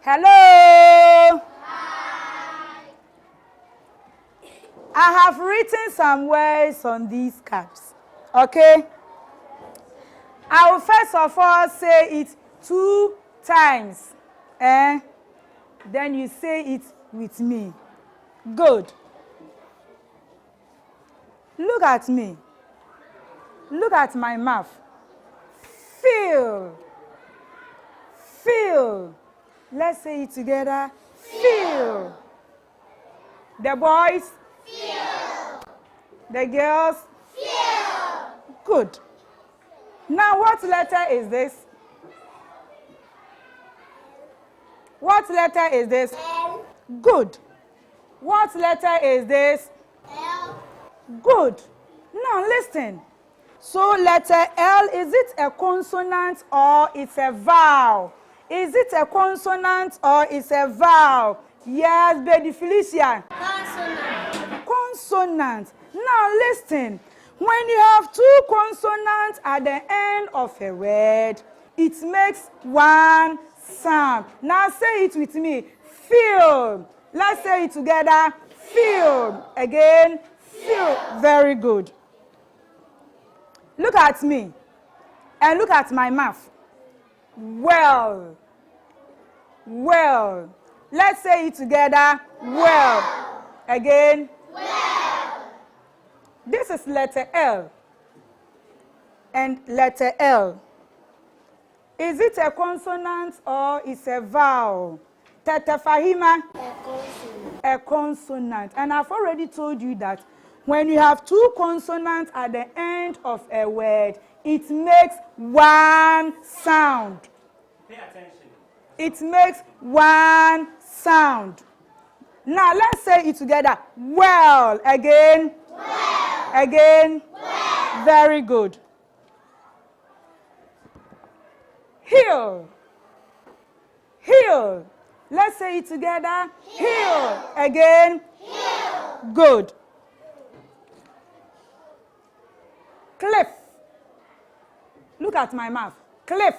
Hello. Hi. I have written some words on these cards. Okay? I will first of all say it 2 times. Then you say it with me. Good. Look at me. Look at my mouth. Feel. Feel. Let's say it together. Feel. The boys. Feel. The girls. Feel. Good. Now what letter is this? What letter is this? L. Good. What letter is this? L. Good. Now listen. So letter L, is it a consonant or it's a vowel? Is it a consonant or it's a vowel? Yes, baby Felicia. Consonant. Consonant. Now listen. When you have 2 consonants at the end of a word, it makes 1 sound. Now say it with me. Feel. Let's say it together. Feel. Again. Feel. Very good. Look at me. And look at my mouth. Well. Well. Let's say it together. Well. Again. Well. This is letter L. And letter L. Is it a consonant or is a vowel? Tete Fahima? A consonant. A consonant. And I've already told you that when you have 2 consonants at the end of a word, it makes 1 sound. Pay attention. It makes 1 sound. Now let's say it together. Well. Again. Well. Again. Well. Very good. Heel. Heel. Let's say it together. Heel. Again. Heel. Good. Cliff. Look at my mouth. Cliff.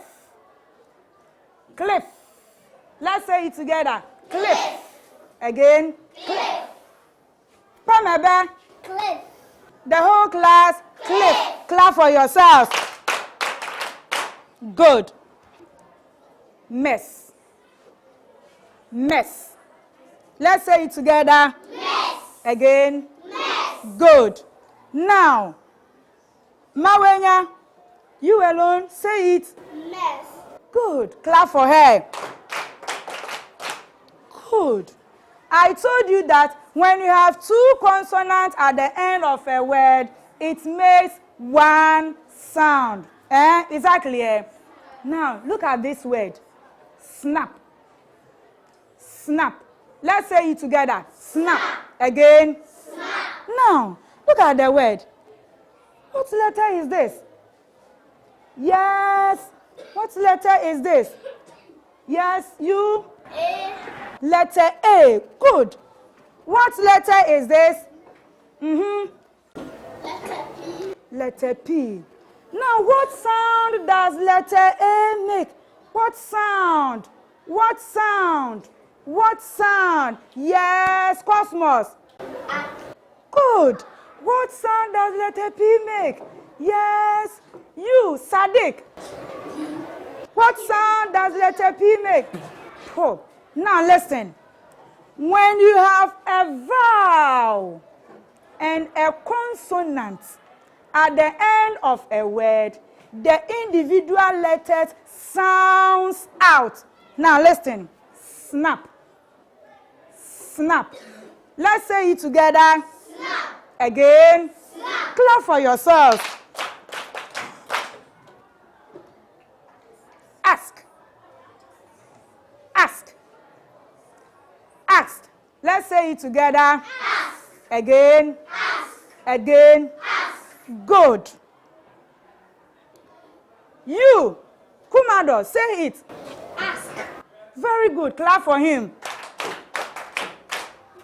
Cliff. Let's say it together. Cliff. Again. Cliff. Pamebe. Cliff. The whole class. Cliff. Clap for yourselves. Good. Mess. Mess. Let's say it together. Mess. Again. Mess. Good. Now, Mawenya, you alone, say it. Mess. Good. Clap for her. Good. I told you that when you have 2 consonants at the end of a word, it makes 1 sound. Is that clear? Now, look at this word. Snap. Snap. Let's say it together. Snap. Again. Snap. Now, look at the word. What letter is this? Yes. What letter is this? Yes, you? A. Letter A. Good. What letter is this? Letter P. Letter P. Now, what sound does letter A make? What sound? What sound? What sound? Yes, Cosmos. Good. What sound does letter P make? Yes, you, Sadiq. What sound does letter P make? Oh. Now listen. When you have a vowel and a consonant at the end of a word, the individual letters sounds out. Now listen. Snap. Snap. Let's say it together. Snap. Again. Snap. Clap for yourselves. Ask. Ask. Ask. Let's say it together. Ask. Again. Ask. Again. Ask. Good. You, Kumado, say it. Ask. Very good. Clap for him.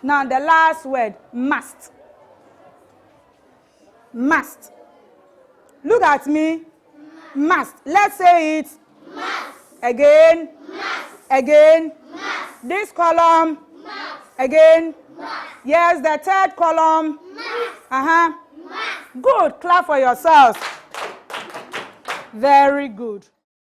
Now the last word, must. Must. Look at me. Must. Let's say it. Must. Again. Must. Again. Must. This column. Math. Again. Math. Yes, the third column. Math. Good. Clap for yourselves. Very good.